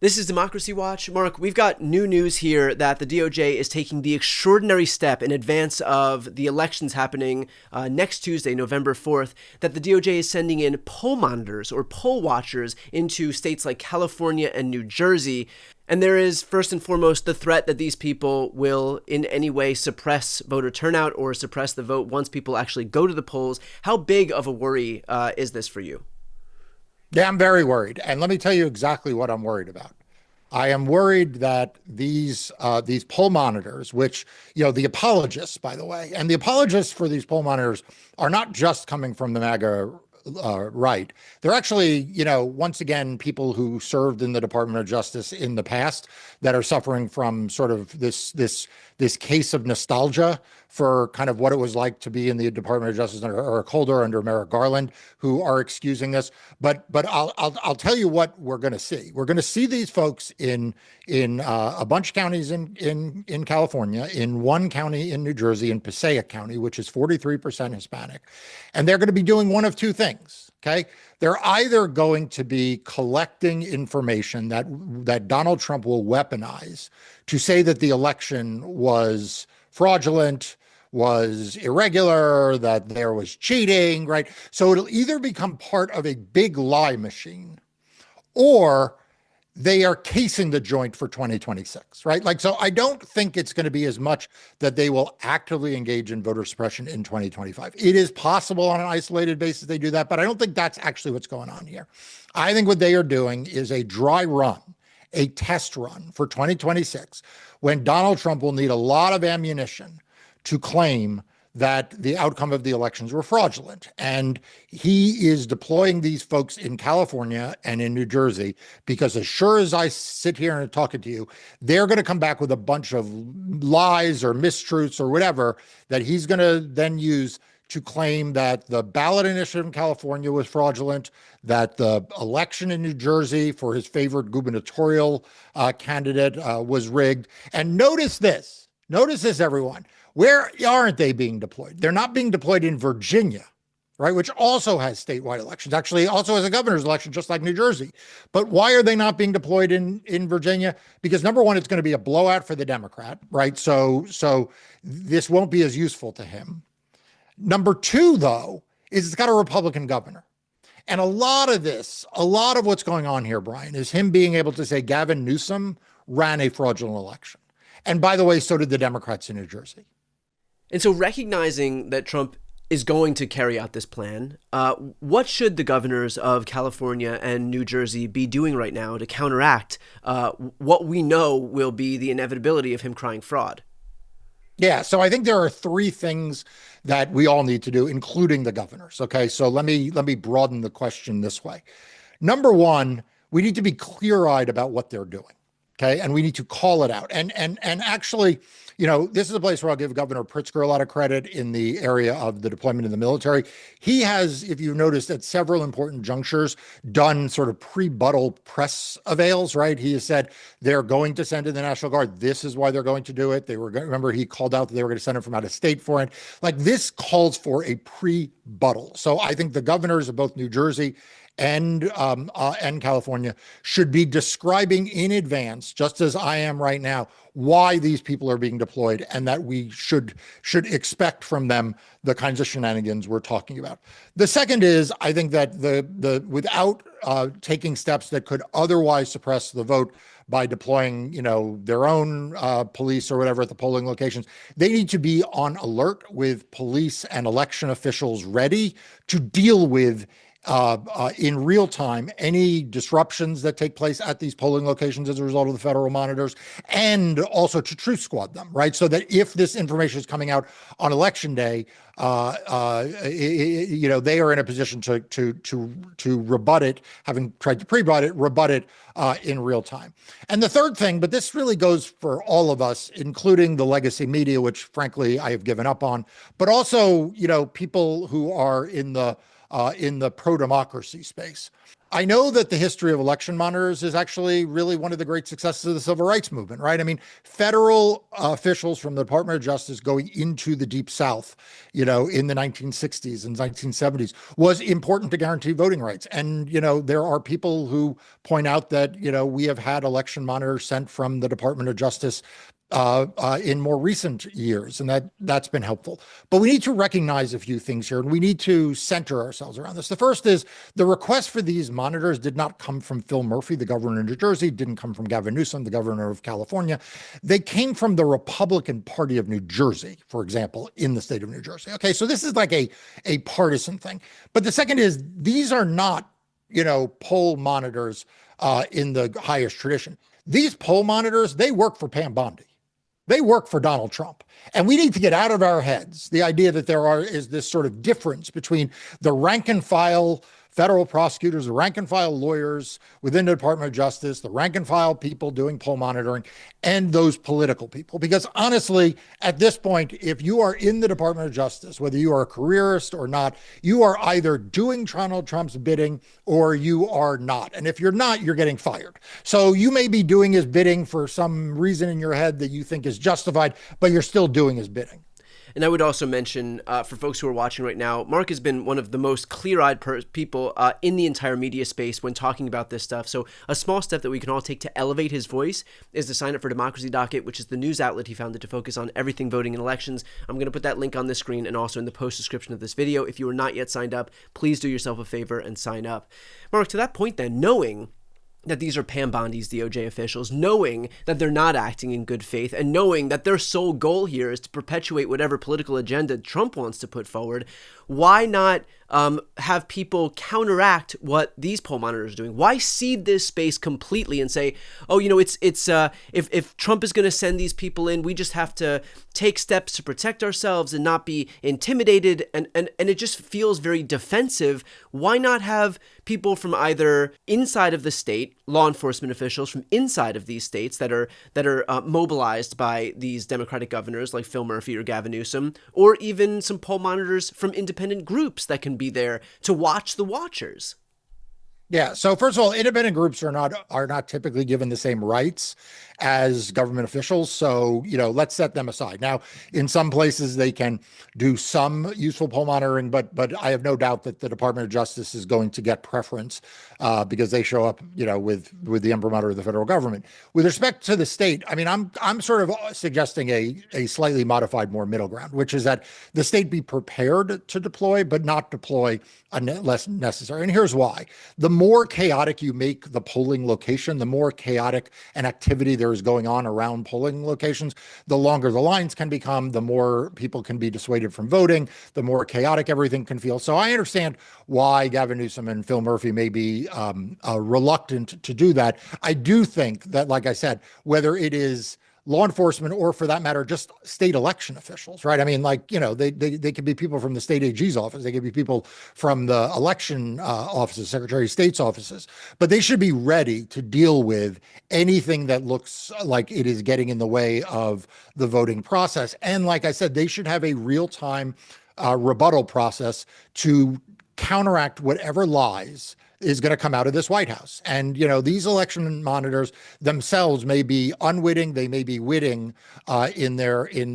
This is Democracy Watch. Mark, we've got new news here that the DOJ is taking the extraordinary step in advance of the elections happening next Tuesday, November 4th, that the DOJ is sending in poll monitors or poll watchers into states like California and New Jersey. And there is, first and foremost, the threat that these people will in any way suppress voter turnout or suppress the vote once people actually go to the polls. How big of a worry is this for you? Yeah, I'm very worried. And let me tell you exactly what I'm worried about. I am worried that these poll monitors, which, the apologists, by the way, and the apologists for these poll monitors are not just coming from the MAGA right. They're actually, once again, people who served in the Department of Justice in the past that are suffering from sort of this case of nostalgia for kind of what it was like to be in the Department of Justice under Eric Holder, under Merrick Garland, who are excusing this. But I'll tell you what we're going to see. We're going to see these folks in a bunch of counties in California, in one county in New Jersey, in Passaic County, which is 43% Hispanic, and they're going to be doing one of two things. Okay, they're either going to be collecting information that Donald Trump will weaponize to say that the election was fraudulent, was irregular, that there was cheating, right? So it'll either become part of a big lie machine, or they are casing the joint for 2026, right? So I don't think it's going to be as much that they will actively engage in voter suppression in 2025. It is possible on an isolated basis they do that, but I don't think that's actually what's going on here. I think what they are doing is a dry run, a test run for 2026, when Donald Trump will need a lot of ammunition to claim that the outcome of the elections were fraudulent. And he is deploying these folks in California and in New Jersey because, as sure as I sit here and talking to you, they're going to come back with a bunch of lies or mistruths or whatever that he's going to then use to claim that the ballot initiative in California was fraudulent, that the election in New Jersey for his favorite gubernatorial candidate was rigged. And notice this, everyone. Where aren't they being deployed? They're not being deployed in Virginia, right, which also has statewide elections, actually also has a governor's election, just like New Jersey. But why are they not being deployed in Virginia? Because number one, it's going to be a blowout for the Democrat, right? So this won't be as useful to him. Number two, though, is it's got a Republican governor. And a lot of what's going on here, Brian, is him being able to say Gavin Newsom ran a fraudulent election. And by the way, so did the Democrats in New Jersey. And so, recognizing that Trump is going to carry out this plan, what should the governors of California and New Jersey be doing right now to counteract what we know will be the inevitability of him crying fraud? Yeah, so I think there are three things that we all need to do, including the governors. Okay, so let me broaden the question this way. Number one, we need to be clear-eyed about what they're doing. Okay, and we need to call it out. And actually, this is a place where I'll give Governor Pritzker a lot of credit in the area of the deployment in the military. He has, if you've noticed, at several important junctures, done sort of pre-buttal press avails, right? He has said they're going to send in the National Guard. This is why they're going to do it. Remember, he called out that they were going to send them from out of state for it. Like, this calls for a pre-buttal. So I think the governors of both New Jersey and California should be describing in advance, just as I am right now, why these people are being deployed, and that we should expect from them the kinds of shenanigans we're talking about. The second is, I think that the without taking steps that could otherwise suppress the vote by deploying, their own police or whatever at the polling locations, they need to be on alert with police and election officials ready to deal with in real time any disruptions that take place at these polling locations as a result of the federal monitors, and also to truth squad them, right? So that if this information is coming out on election day, they are in a position to rebut it, having tried to rebut it in real time. And the third thing, but this really goes for all of us, including the legacy media, which frankly I have given up on, but also people who are in the pro-democracy space. I know that the history of election monitors is actually really one of the great successes of the civil rights movement, right? I mean, federal officials from the Department of Justice going into the Deep South, in the 1960s and 1970s was important to guarantee voting rights. And, there are people who point out that, we have had election monitors sent from the Department of Justice in more recent years, and that's been helpful. But we need to recognize a few things here, and we need to center ourselves around this. The first is the request for these monitors did not come from Phil Murphy, the governor of New Jersey, didn't come from Gavin Newsom, the governor of California. They came from the Republican Party of New Jersey, for example, in the state of New Jersey. Okay, so this is like a partisan thing. But the second is these are not, poll monitors in the highest tradition. These poll monitors, they work for Pam Bondi. They work for Donald Trump. And we need to get out of our heads the idea that is this sort of difference between the rank and file federal prosecutors, the rank and file lawyers within the Department of Justice, the rank and file people doing poll monitoring, and those political people. Because honestly, at this point, if you are in the Department of Justice, whether you are a careerist or not, you are either doing Donald Trump's bidding or you are not. And if you're not, you're getting fired. So you may be doing his bidding for some reason in your head that you think is justified, but you're still doing his bidding. And I would also mention, for folks who are watching right now, Mark has been one of the most clear-eyed people in the entire media space when talking about this stuff. So a small step that we can all take to elevate his voice is to sign up for Democracy Docket, which is the news outlet he founded to focus on everything voting and elections. I'm going to put that link on the screen and also in the post description of this video. If you are not yet signed up, please do yourself a favor and sign up. Mark, to that point then, knowing that these are Pam Bondi's DOJ officials, knowing that they're not acting in good faith, and knowing that their sole goal here is to perpetuate whatever political agenda Trump wants to put forward, why not have people counteract what these poll monitors are doing? Why seed this space completely and say, oh, if Trump is going to send these people in, we just have to take steps to protect ourselves and not be intimidated, and it just feels very defensive. Why not have people from either inside of the state, law enforcement officials from inside of these states that are mobilized by these Democratic governors like Phil Murphy or Gavin Newsom, or even some poll monitors from independent groups that can be there to watch the watchers? Yeah. So first of all, independent groups are not typically given the same rights as government officials. So, let's set them aside. Now, in some places they can do some useful poll monitoring, but I have no doubt that the Department of Justice is going to get preference because they show up, with the imprimatur of the federal government. With respect to the state, I mean, I'm sort of suggesting a slightly modified, more middle ground, which is that the state be prepared to deploy, but not deploy unless necessary. And here's why. The more chaotic you make the polling location, the more chaotic an activity there is going on around polling locations, the longer the lines can become, the more people can be dissuaded from voting, the more chaotic everything can feel. So I understand why Gavin Newsom and Phil Murphy may be reluctant to do that. I do think that, like I said, whether it is law enforcement or, for that matter, just state election officials, right? I mean, they could be people from the state AG's office. They could be people from the election offices, Secretary of State's offices, but they should be ready to deal with anything that looks like it is getting in the way of the voting process. And like I said, they should have a real-time rebuttal process to counteract whatever lies is going to come out of this White House. And, these election monitors themselves may be unwitting, they may be witting in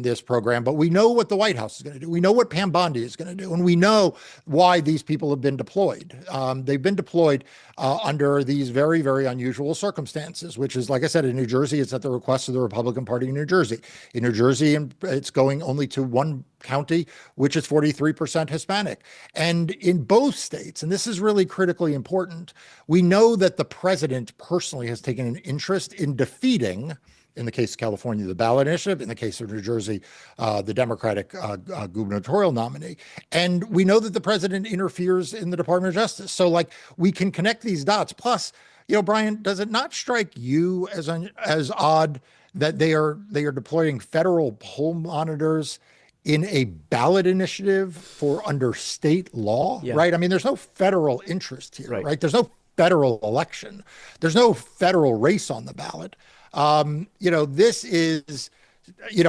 this program, but we know what the White House is going to do. We know what Pam Bondi is going to do, and we know why these people have been deployed. They've been deployed under these very, very unusual circumstances, which is, like I said, in New Jersey, it's at the request of the Republican Party in New Jersey. In New Jersey, it's going only to one county, which is 43% Hispanic. And in both states, and this is really critically important, we know that the president personally has taken an interest in defeating, in the case of California, the ballot initiative, in the case of New Jersey, the Democratic gubernatorial nominee. And we know that the president interferes in the Department of Justice. So we can connect these dots. Plus, Brian, does it not strike you as odd that they are deploying federal poll monitors in a ballot initiative for under state law, right? I mean, there's no federal interest here, right? There's no federal election. There's no federal race on the ballot. This is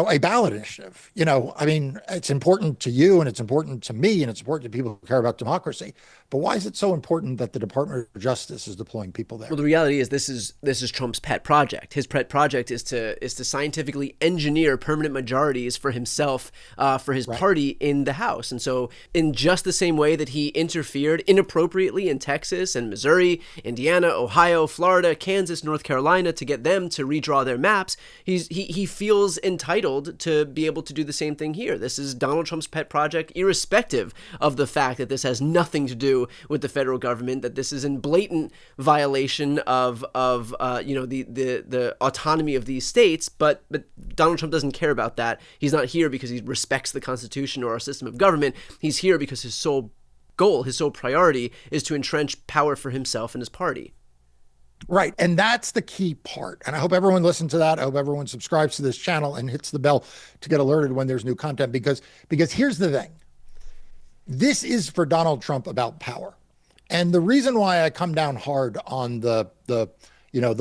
a ballot initiative. I mean, it's important to you and it's important to me and it's important to people who care about democracy. But why is it so important that the Department of Justice is deploying people there? Well, the reality is this is Trump's pet project. His pet project is to scientifically engineer permanent majorities for himself, for his party in the House. And so, in just the same way that he interfered inappropriately in Texas and Missouri, Indiana, Ohio, Florida, Kansas, North Carolina to get them to redraw their maps, he feels entitled to be able to do the same thing here. This is Donald Trump's pet project, irrespective of the fact that this has nothing to do with the federal government, that this is in blatant violation of the autonomy of these states. But Donald Trump doesn't care about that. He's not here because he respects the Constitution or our system of government. He's here because his sole goal, his sole priority is to entrench power for himself and his party. Right. And that's the key part. And I hope everyone listens to that. I hope everyone subscribes to this channel and hits the bell to get alerted when there's new content, because here's the thing. This is for Donald Trump about power. And the reason why I come down hard on the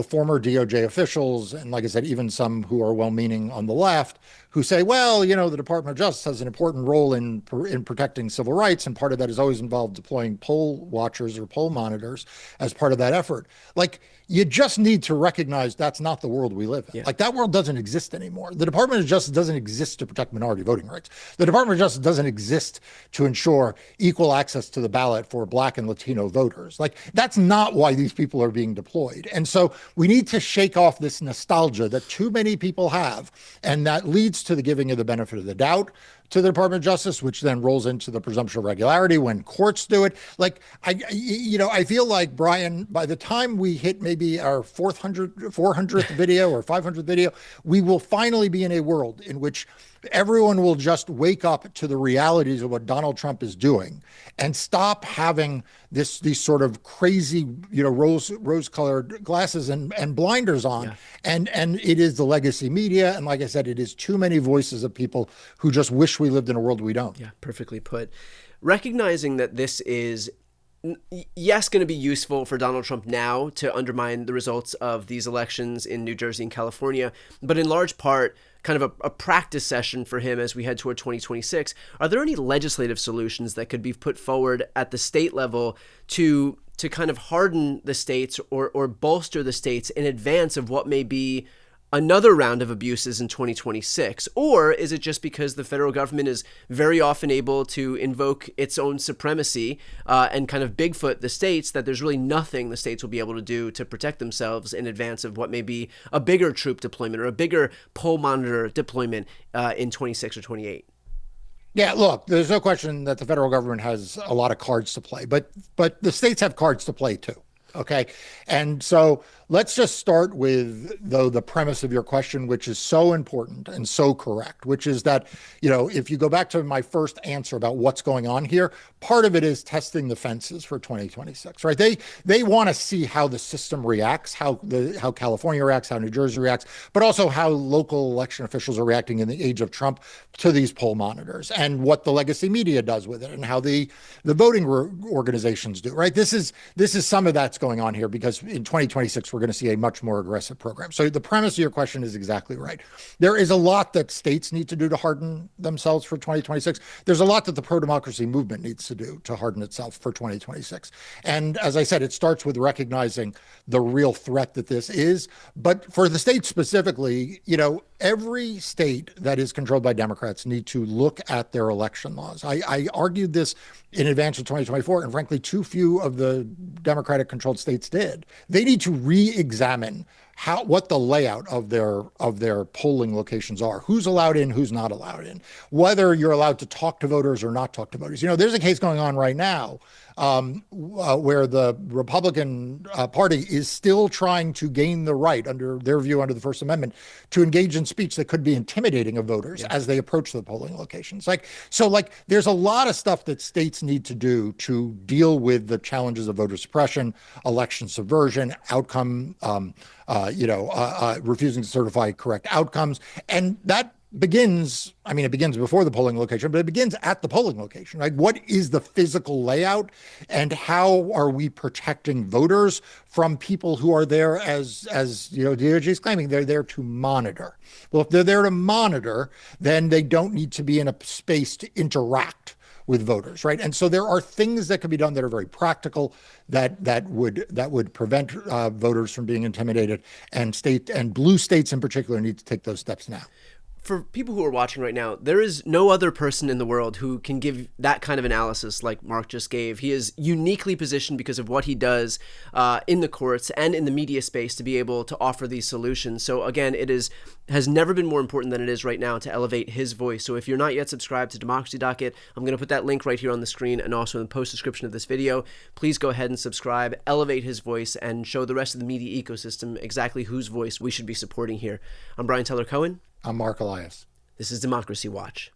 former DOJ officials, and like I said, even some who are well-meaning on the left, who say, well, the Department of Justice has an important role in protecting civil rights, and part of that is always involved deploying poll watchers or poll monitors as part of that effort. Like, you just need to recognize that's not the world we live in. Yeah. Like, that world doesn't exist anymore. The Department of Justice doesn't exist to protect minority voting rights. The Department of Justice doesn't exist to ensure equal access to the ballot for Black and Latino voters. Like, that's not why these people are being deployed. And so we need to shake off this nostalgia that too many people have, and that leads to the giving of the benefit of the doubt to the Department of Justice, which then rolls into the presumption of regularity when courts do it. Like, I feel like, Brian, by the time we hit maybe our 400th video or 500th video, we will finally be in a world in which everyone will just wake up to the realities of what Donald Trump is doing and stop having these sort of crazy, rose-colored glasses and blinders on. Yeah. And it is the legacy media. And like I said, it is too many voices of people who just wish we lived in a world we don't. Yeah, perfectly put. Recognizing that this is, yes, going to be useful for Donald Trump now to undermine the results of these elections in New Jersey and California, but in large part, kind of a practice session for him as we head toward 2026. Are there any legislative solutions that could be put forward at the state level to kind of harden the states or bolster the states in advance of what may be another round of abuses in 2026? Or is it just because the federal government is very often able to invoke its own supremacy and kind of Bigfoot the states, that there's really nothing the states will be able to do to protect themselves in advance of what may be a bigger troop deployment or a bigger poll monitor deployment in 26 or 28? Yeah, look, there's no question that the federal government has a lot of cards to play, but the states have cards to play too. Okay. And so let's just start with, though, the premise of your question, which is so important and so correct, which is that, if you go back to my first answer about what's going on here, part of it is testing the fences for 2026, right? They want to see how the system reacts, how California reacts, how New Jersey reacts, but also how local election officials are reacting in the age of Trump to these poll monitors, and what the legacy media does with it, and how the voting organizations do, right? This is some of that's going on here, because in 2026, we're going to see a much more aggressive program. So the premise of your question is exactly right. There is a lot that states need to do to harden themselves for 2026. There's a lot that the pro-democracy movement needs to do to harden itself for 2026. And as I said, it starts with recognizing the real threat that this is. But for the states specifically, every state that is controlled by Democrats need to look at their election laws. I argued this in advance of 2024, and frankly, too few of the Democratic-controlled states did. They need to re-examine what the layout of their polling locations are, who's allowed in, who's not allowed in, whether you're allowed to talk to voters or not talk to voters. There's a case going on right now where the Republican Party is still trying to gain the right, under their view, under the First Amendment, to engage in speech that could be intimidating of voters as they approach the polling locations. There's a lot of stuff that states need to do to deal with the challenges of voter suppression, election subversion, outcome, refusing to certify correct outcomes. And that begins, I mean, it begins before the polling location, but it begins at the polling location. Like, what is the physical layout, and how are we protecting voters from people who are there as DOJ is claiming they're there to monitor? Well, if they're there to monitor, then they don't need to be in a space to interact with voters, right? And so there are things that can be done that are very practical that would prevent voters from being intimidated, and blue states in particular need to take those steps now. For people who are watching right now, there is no other person in the world who can give that kind of analysis like Mark just gave. He is uniquely positioned because of what he does in the courts and in the media space to be able to offer these solutions. So again, has never been more important than it is right now to elevate his voice. So if you're not yet subscribed to Democracy Docket, I'm going to put that link right here on the screen and also in the post description of this video. Please go ahead and subscribe, elevate his voice, and show the rest of the media ecosystem exactly whose voice we should be supporting here. I'm Brian Tyler Cohen. I'm Mark Elias. This is Democracy Watch.